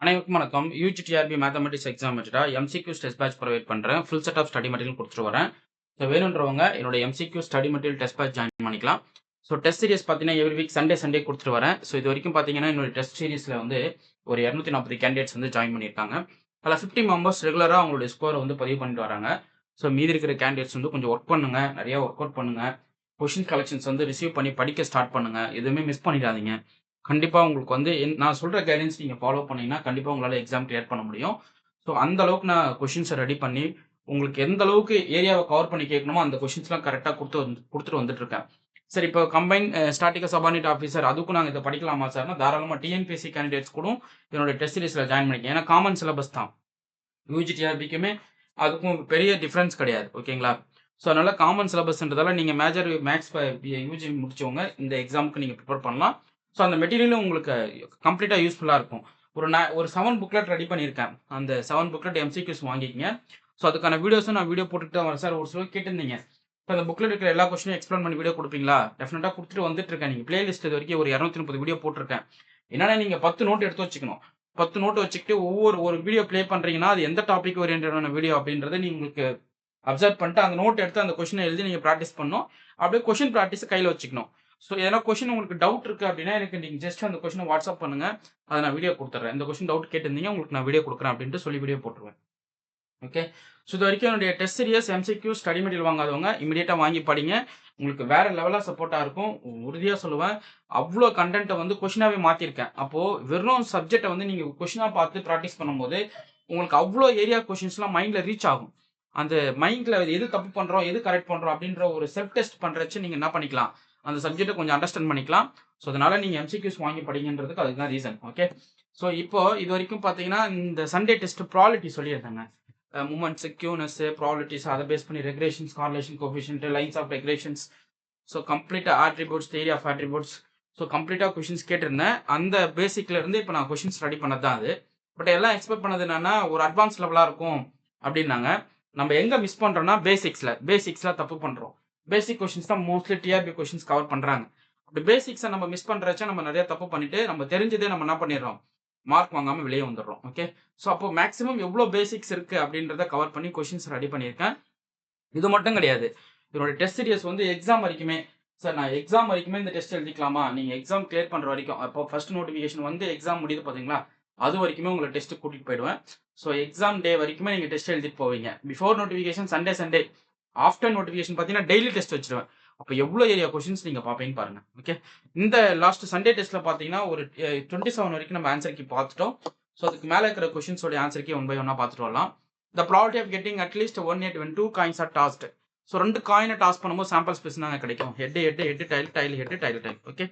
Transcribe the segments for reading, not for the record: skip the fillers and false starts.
அனைவருக்கும் வணக்கம். UG TRB mathematics exam வச்சுட்டா எம்சிக்யூ டெஸ்ட் பேட்ச் ப்ரொவைட் பண்ணுறேன். Full set of study material கொடுத்துட்டு வரேன். ஸோ வேணுன்றவங்க என்னோட MCQ study material test batch join பண்ணிக்கலாம். ஸோ டெஸ்ட் சீரிஸ் பார்த்தீங்கன்னா எவ்ரி வீக் சண்டே கொடுத்துட்டு வரேன். ஸோ இது வரைக்கும் பார்த்தீங்கன்னா என்னோட டெஸ்ட் சீரிஸில் வந்து ஒரு 240 கேண்டிடேட்ஸ் வந்து ஜாயின் பண்ணியிருக்காங்க. அதில் 50 மெம்பர்ஸ் ரெகுலராக அவங்களுடைய ஸ்கோரை வந்து பதிவு பண்ணிட்டு வராங்க. ஸோ மீதி இருக்கிற கேண்டிடேட்ஸ் வந்து கொஞ்சம் ஒர்க் பண்ணுங்க, நிறைய ஒர்க் அவுட் பண்ணுங்க. கொஷின் கலெக்ஷன்ஸ் வந்து ரிசீவ் பண்ணி படிக்க ஸ்டார்ட் பண்ணுங்க. எதுவுமே மிஸ் பண்ணிடாதீங்க. கண்டிப்பா உங்களுக்கு வந்து நான் சொல்ற கைடன்ஸ் நீங்க ஃபாலோ பண்ணீங்கன்னா, கண்டிப்பா உங்களால எக்ஸாம் கிளியர் பண்ண முடியும். ஸோ அந்த அளவுக்கு நான் கொஸ்டின்ஸ ரெடி பண்ணி, உங்களுக்கு எந்த அளவுக்கு ஏரியாவ கவர் பண்ணி கேட்கணுமோ, அந்த கொஸ்டின்ஸ்லாம் கரெக்ட்டா குடுத்துட்டு வந்துட்டு இருக்கேன். சரி இப்போ கம்பைன் ஸ்டாட்டிக்கல் சப்பார்டினேட் ஆஃபீசர் அதுக்கும் நாங்க இத படிக்கலாமா சார்னா, தாராளமா டிஎன்பிஎஸ்சி கேண்டிடேட்ஸ் கூட என்னோட டெஸ்ட் சீரிஸ்ல ஜாயின் பண்ணிக்கங்க. ஏன்னா காமன் சிலபஸ் தான். யுஜிடிஆர்பிக்குமே அதுக்கும் பெரிய டிஃபரன்ஸ் கிடையாது. ஓகேங்களா? ஸோ அதனால காமன் சிலபஸ்ன்றதால நீங்க மேஜர் மேத்ஸ் யுஜி முடிச்சவங்க இந்த எக்ஸாமுக்கு நீங்க ப்ரிப்பேர் பண்ணலாம். ஸோ அந்த மெட்டீரியலும் உங்களுக்கு கம்ப்ளீட்டா யூஸ்ஃபுல்லா இருக்கும். ஒரு 7 புக்லெட் ரெடி பண்ணியிருக்கேன். அந்த 7 புக்லெட் எம்சிக்யூஸ் வாங்கிக்கங்க. ஸோ அதுக்கான வீடியோஸும் நான் வீடியோ போட்டுட்டு தான் வரேன் சார். ஒரு சிலர் கேட்டிருந்தீங்க. இப்போ அந்த புக்லெட் இருக்கிற எல்லா கொஸ்டினும் எக்ஸ்பிளைன் பண்ணி வீடியோ கொடுப்பீங்களா? டெஃபினட்டா கொடுத்துட்டு வந்துட்டு இருக்கேன். நீங்க பிளேலிஸ்ட் இது வரைக்கும் ஒரு 230 வீடியோ போட்டிருக்கேன். என்னன்னா நீங்க 10 நோட் எடுத்து வச்சுக்கணும். 10 நோட் வச்சுக்கிட்டு ஒரு வீடியோ ப்ளே பண்றீங்கன்னா, அது எந்த டாபிக் ஓரியன்டடான வீடியோ அப்படின்றத உங்களுக்கு அப்சர்வ் பண்ணிட்டு அந்த நோட் எடுத்து அந்த கொஸ்டினை எழுதி நீங்க பிராக்டிஸ் பண்ணணும். அப்படியே கொஸ்டின் பிராக்டிஸ் கையில வச்சுக்கணும். ஸோ ஏன்னா கொஸ்டின் உங்களுக்கு டவுட் இருக்கு அப்படின்னா எனக்கு நீங்க ஜஸ்ட் அந்த கொஸ்டினை வாட்ஸ்அப் பண்ணுங்க. அதை நான் வீடியோ கொடுத்துட்றேன். இந்த கொஸ்டின் டவுட் கேட்டிருந்தீங்க உங்களுக்கு நான் வீடியோ கொடுக்குறேன் அப்படின்ட்டு சொல்லி வீடியோ போட்டுருவேன். ஓகே. ஸோ இது வரைக்கும் என்னுடைய test series MCQ study material வாங்காதவங்க இமீடியட்டா வாங்கி படிங்க. உங்களுக்கு வேற லெவலா சப்போர்ட்டா இருக்கும். உறுதியா சொல்லுவேன். அவ்வளோ கண்டென்ட்டை வந்து கொஸ்டினாவே மாத்திருக்கேன். அப்போ வெறும் சப்ஜெக்டை வந்து நீங்க கொஸ்டினா பார்த்து ப்ராக்டிஸ் பண்ணும்போது உங்களுக்கு அவ்வளோ ஏரியா கொஸ்டின்ஸ்லாம் மைண்ட்ல ரீச் ஆகும். அந்த மைண்ட்ல எது தப்பு பண்றோம், எது கரெக்ட் பண்றோம் அப்படின்ற ஒரு செல்ஃப் டெஸ்ட் பண்றச்சு நீங்க என்ன பண்ணிக்கலாம், அந்த சப்ஜெக்ட்டை கொஞ்சம் அண்டர்ஸ்டாண்ட் பண்ணிக்கலாம். ஸோ அதனால நீங்க எம்சிக்யூஸ் வாங்கி படிங்கன்றதுக்கு அதுதான் ரீசன். ஓகே. ஸோ இப்போ இது வரைக்கும் பார்த்தீங்கன்னா இந்த சண்டே டெஸ்ட் ப்ராபபிலிட்டி சொல்லியிருந்தேங்க. மூமெண்ட்ஸ், கியூனஸ், ப்ராபபிலிட்டிஸ் அதை பேஸ் பண்ணி regressions, correlation coefficient, lines of regressions, so கம்ப்ளீட்டா attributes, theory of attributes, so கம்ப்ளீட்டா கொஸ்டின்ஸ் கேட்டிருந்தேன். அந்த பேசிக்ல இருந்து இப்போ நான் கொஸ்டின்ஸ் ரெடி பண்ணது தான் அது. பட் எல்லாம் எக்ஸ்பெக்ட் பண்ணது என்னன்னா ஒரு அட்வான்ஸ் லெவலா இருக்கும் அப்படின்னாங்க. நம்ம எங்க மிஸ் பண்றோம்னா பேசிக்ஸ்ல தப்பு பண்றோம். பேசிக் கொஸ்டின்ஸ் தான் மோஸ்ட்லி டிஆர்பி கொஸ்டின்ஸ் கவர் பண்றாங்க. அப்படி பேசிக்ஸை நம்ம மிஸ் பண்றச்ச நம்ம நிறைய தப்பு பண்ணிட்டு நம்ம தெரிஞ்சதே நம்ம என்ன பண்ணிடுறோம், மார்க் வாங்காம வெளியே வந்துடுறோம். ஓகே. ஸோ அப்போ மேக்ஸிமம் எவ்வளோ பேசிக்ஸ் இருக்கு அப்படின்றத கவர் பண்ணி கொஸ்டின்ஸ் ரெடி பண்ணியிருக்கேன். இது மட்டும் கிடையாது. இதோட டெஸ்ட் சீரியஸ் வந்து எக்ஸாம் வரைக்குமே சார் நான் எக்ஸாம் வரைக்குமே இந்த டெஸ்ட் எழுதிக்கலாமா, நீங்க எக்ஸாம் கிளியர் பண்ற வரைக்கும் அப்போ ஃபர்ஸ்ட் நோட்டிஃபிகேஷன் வந்து எக்ஸாம் முடியுது பாத்தீங்களா, அது வரைக்குமே உங்களை டெஸ்ட் கூட்டிட்டு போயிடுவேன். ஸோ எக்ஸாம் டே வரைக்குமே நீங்க டெஸ்ட் எழுதிட்டு போவீங்க. Before notification Sunday after notification பார்த்தீங்கன்னா டெய்லி டெஸ்ட் வச்சிருவேன். அப்போ எவ்வளோ ஏரியா கொஸ்டின்ஸ் நீங்க பார்ப்பீங்க பாருங்க. ஓகே. இந்த லாஸ்ட் சண்டே டெஸ்ட்ல பார்த்தீங்கன்னா ஒரு 27 வரைக்கும் நம்ம ஆன்சர் கீ பார்த்துட்டோம். ஸோ அதுக்கு மேலே இருக்கிற கொஸ்டின்ஸோட ஆன்சர் கீ ஒன் பை ஒன்னா பார்த்துட்டு வரலாம். The probability of getting at least 1 when 2 coins are tossed. So 2 காயினை டாஸ் பண்ணும்போது சாம்பிள் ஸ்பேஸ் தாங்க கிடைக்கும். Head tail head. Okay.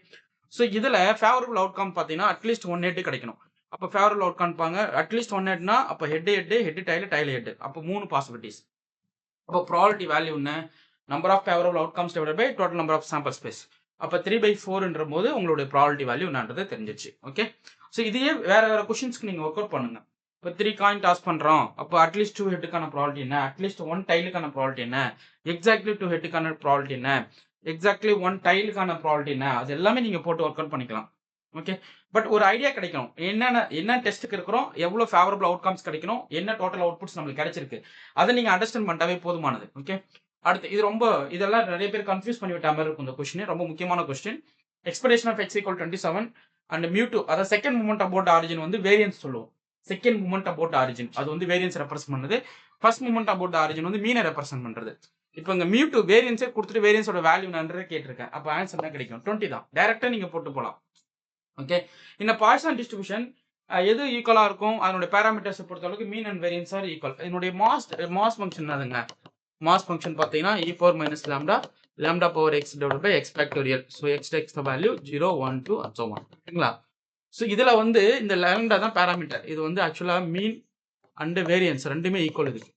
So இதில் ஃபேவரபிள் அவுட்கம் பார்த்தீங்கன்னா அட்லீஸ்ட் 1 ஹெட் கிடைக்கணும். அப்போ ஃபேவரபிள் அவுட்கம் பாங்க அட்லீஸ்ட் 1 ஹெட்னா அப்போ ஹெட் டைல் ஹெட் அப்போ 3 பாசிபிலிட்டிஸ். அப்போ ப்ராபபிலிட்டி வேல்யூ என்ன, number of favourable outcomes divided by total number of sample space. அப்போ 3/4ன்ற போது உங்களுடைய ப்ராபபிலிட்டி வேல்யூ என்னன்றது தெரிஞ்சிச்சு. ஓகே. ஸோ இதையே வேற கொஸ்டின்ஸ்க்கு நீங்கள் ஒர்க் அவுட் பண்ணுங்க. இப்போ 3 காயின் டாஸ் பண்ணுறோம், அப்போ அட்லீஸ்ட் 2 ஹெட்டுக்கான ப்ராபபிலிட்டி என்ன, அட்லீஸ்ட் 1 டைலுக்கான ப்ராபபிலிட்டி என்ன, எக்ஸாக்ட்லி 2 ஹெட்டுக்கான ப்ராபபிலிட்டி என்ன, எக்ஸாக்ட்லி 1 டைலுக்கான ப்ராபபிலிட்டி என்ன, அது எல்லாமே நீங்கள் போட்டு ஒர்க் அவுட் பண்ணிக்கலாம். ஓகே. பட் ஒரு ஐடியா கிடைக்கணும், என்ன டெஸ்ட்டுக்கு இருக்கிறோம், எவ்வளோ ஃபேவரபிள் அவுட்கம்ஸ் கிடைக்கணும், என்ன டோட்டல் அவுட்புட்ஸ் நம்மளுக்கு கிடைச்சிருக்கு, அதை நீங்கள் அண்டர்ஸ்டாண்ட் பண்ணிட்டாவே போதுமானது. ஓகே. அடுத்து இதெல்லாம் நிறைய பேர் கன்ஃபியூஸ் பண்ணி விட்ட மாதிரி இருக்கும். இந்த கொஸ்டின் ரொம்ப முக்கியமான question. Expectation of x = 27 and μ2 அதாவது செகண்ட் மூமெண்ட் அபவுட் ஆரிஜின் வந்து வேரியன்ஸ் சொல்லுவோம். செகண்ட் மூமெண்ட் அபவுட் ஆரிஜின் அது வந்து வேரியன்ஸ் ரெப்ரசென்ட் பண்ணுது. ஃபர்ஸ்ட் மூமெண்ட் அபவுட் ஆரிஜின் வந்து மீனை ரெப்ரசென்ட் பண்றது. இப்போ இங்க μ2 வேரியன்ஸே கொடுத்துட்டு வேரியன்ஸோட வேல்யூ என்னன்றதை கேட்டிருக்கேன். அப்போ ஆன்சர் என்ன கிடைக்கும், 20 தான். டைரக்டா நீங்க போட்டு போலாம். ஓகே. இந்த பாய்சான் டிஸ்ட்ரிபியூஷன் எது ஈக்குவலா இருக்கும், அதனுடைய பேராமீட்டர்ஸ் பொறுத்த அளவுக்கு mean and variance are equal. என்னுடைய மாஸ் ஃபங்க்ஷன் அதுங்க. மாஸ் ஃபங்க்ஷன் பார்த்தீங்கன்னா λ power x divided by x factorial. So x takes the value 0, 1, 2 and so on. ஓகேங்களா. ஸோ இதுல வந்து இந்த லாம்டா தான் பேராமீட்டர். இது வந்து ஆக்சுவலா மீன் அண்ட் வேரியன்ஸ் ரெண்டுமே ஈக்குவல். இருக்கு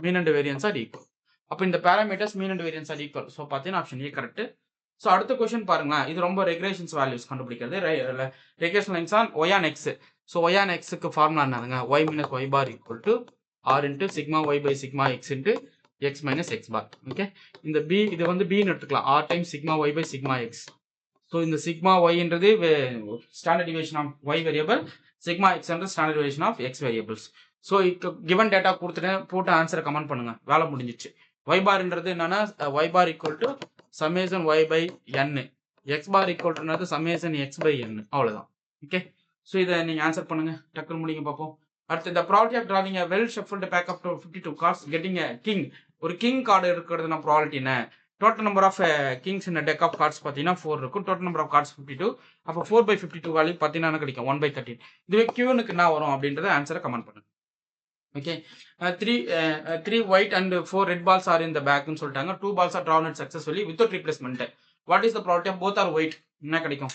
mean and variance are equal. அப்போ இந்த parameters mean and variance are equal. So பார்த்தீங்கன்னா ஆப்ஷன் ஏ கரெக்ட். ஸோ அடுத்த கொஸ்டின் பாருங்களேன். இது ரொம்ப ரெக்ரேஷன்ஸ் வேல்யூஸ் கண்டுபிடிக்கிறது. Regression lines on Y on X. So Y on எக்ஸுக்கு ஃபார்முலா என்னதுங்க, Y minus y bar equal to r into sigma y by sigma x into x minus x bar. Okay. இந்த b இது வந்து b ன்னு எடுத்துக்கலாம். r times sigma y by sigma x. So இந்த sigma ஒய்ன்றது standard deviation of Y variable, sigma எக்ஸ்ன்றது standard deviation of X variables. So இப்போ given data கொடுத்துட்டு போட்டு ஆன்சரை கமெண்ட் பண்ணுங்க, வேலை முடிஞ்சிச்சு. ஒய் பார்ன்றது என்னன்னா Y bar equal to summation Y by N, X bar equal to summation X by N, அவ்வளோதான். ஓகே, ஸோ இதை நீங்கள் ஆன்சர் பண்ணுங்க, டக்குன்னு முடிங்க பார்ப்போம். அடுத்து இந்த probability of drawing well shuffled pack up to 52 cards getting king. ஒரு கிங் கார்டு இருக்கிறதுனா ப்ராபர்ட்டி என்ன? Total number of kings in deck of cards பார்த்தீங்கன்னா 4 இருக்கும். Total number of cards 52. அப்போ 4/52 வேல்யூ பார்த்தீங்கன்னா கிடைக்கும் 1/13. இதுவே கியூனுக்கு என்ன வரும் அப்படின்றத ஆன்சரை கமெண்ட் பண்ணுங்க. Okay, 3 white and 4 red balls are in the பேக்னு சொல்லிட்டாங்க. 2 balls are drawn at successfully without replacement. What is the probability of both are white? என்ன கிடைக்கும்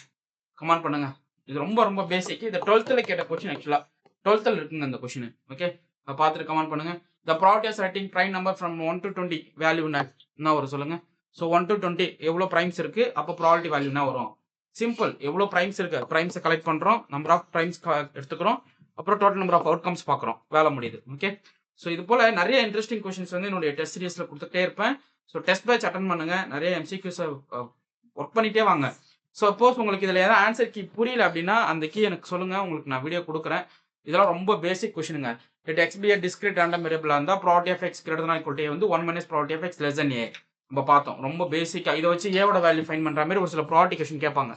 கமெண்ட் பண்ணுங்க. இது ரொம்ப ரொம்ப பேசிக். இது 12th கேட்ட கொஸ்டின். ஆக்சுவலாக 12th இருக்குங்க அந்த கொஸ்டின். ஓகே, பார்த்துட்டு கமெண்ட் பண்ணுங்க. The probability of writing prime number from 1 to 20 value என்ன வரும் சொல்லுங்க. ஸோ 1 to 20 எவ்வளோ ப்ரைம்ஸ் இருக்கு, அப்போ ப்ராபர்ட்டி வேல்யூ என்ன வரும்? சிம்பிள், எவ்வளோ ப்ரைம்ஸ் இருக்கு, ப்ரைம்ஸை கலெக்ட் பண்ணுறோம், நம்பர் ஆஃப் ப்ரைம்ஸ் எடுத்துக்கிறோம், அப்புறம் டோட்டல் நம்பர் ஆஃப் அவுட்கம்ஸ் பார்க்குறோம், வேலை முடியுது. ஓகே, ஸோ இது போல நிறைய இன்ட்ரெஸ்டிங் கொஸ்டின்ஸ் வந்து என்னுடைய டெஸ்ட் சீரிஸில் கொடுத்துட்டே இருப்பேன். ஸோ டெஸ்ட் பேட்ச் அட்டன் பண்ணுங்க, நிறைய எம்சிக்யூஸை ஒர்க் பண்ணிட்டே வாங்க. ஸோ சப்போஸ் உங்களுக்கு இதில் ஏதாவது ஆன்சர் கீ புரியல அப்படின்னா அந்த கீ எனக்கு சொல்லுங்க, உங்களுக்கு நான் வீடியோ கொடுக்குறேன். இதெல்லாம் ரொம்ப பேசிக் கொஸ்டினுங்க. It X be discrete random வேரியபிளா இருந்தால் probability of X greater than equal to வந்து 1 - probability of X less than A நம்ம பார்த்தோம். ரொம்ப பேசிக்காக இதை வச்சு ஏவோட வேல்யூ ஃபைன் பண்ணுற மாதிரி ஒரு சில ப்ராபர்ட்டி கொஸ்டின் கேட்பாங்க.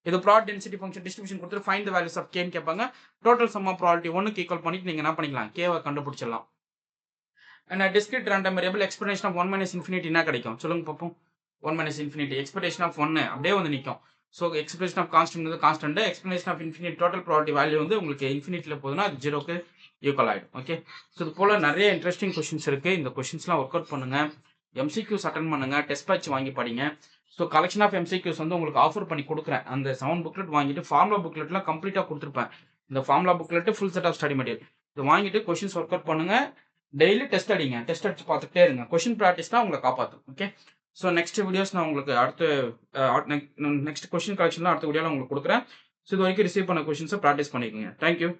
இது ப்ராட் டென்சிட்டி ஃபங்க்ஷன் டிஸ்ட்ரிபியூஷன் கொடுத்து ஃபைண்ட் த வேல்யூஸ் ஆஃப் கேன்னு கேட்பாங்க. டோட்டல் சம் ஆஃப் ப்ராபர்ட்டி 1க்கு ஈக்குவல் பண்ணிட்டு நீங்கள் என்ன பண்ணிக்கலாம், கேவை கண்டுபிடிச்சிடலாம். And discrete random variable expectation of 1 - infinity என்ன கிடைக்கும் சொல்லுங்க பார்ப்போம். 1 - இன்ஃபினிட்டி எக்ஸ்பெக்டேஷன் ஆஃப் 1 அப்படியே வந்து நிற்கும். ஸோ எக்ஸ்பிரஷன் ஆஃப் கான்ஸ்டன்ட் வந்து constant, expectation of infinite total probability value வந்து உங்களுக்கு இன்ஃபினிட்டியில் போதுன்னா அது 0க்கு ஈக்குவல் ஆகிடும். ஓகே, ஸோ இது போல் நிறைய இன்ட்ரெஸ்டிங் கொஸ்டின்ஸ் இருக்குது. இந்த கொஸ்டின்ஸ்லாம் ஒர்க் அவுட் பண்ணுங்கள், எம்சிக்யூஸ் அட்டன் பண்ணுங்கள், டெஸ்ட் பேட்ச் வாங்கி படிங்க. ஸோ கலெக்ஷன் ஆஃப் எம்சிக்யூஸ் வந்து உங்களுக்கு ஆஃபர் பண்ணி கொடுக்குறேன். அந்த 7 புக்லெட் வாங்கிட்டு ஃபார்முலா புக்லெட்லாம் கம்ப்ளீட்டாக கொடுத்துருப்பேன். இந்த formula booklet full set of study material இது வாங்கிட்டு கொஸ்டின்ஸ் ஒர்க் அவுட் பண்ணுங்கள். டெய்லி டெஸ்ட் அடிங்க, டெஸ்ட் அடிச்சு பார்த்துட்டே இருங்க. கொஸ்டின் ப்ராக்டிஸ் தான் உங்களை காப்பாற்றும். ஓகே, ஸோ நெக்ஸ்ட் வீடியோஸ் நான் உங்களுக்கு நெக்ஸ்ட் கொஸ்டின் கலெக்ஷன்லாம் அடுத்த வீடியோவில் உங்களுக்கு கொடுக்குறேன். ஸோ இது வரைக்கும் ரிசீவ் பண்ண கொஸ்டின்ஸை ப்ராக்டிஸ் பண்ணிக்கோங்க. தேங்க்யூ.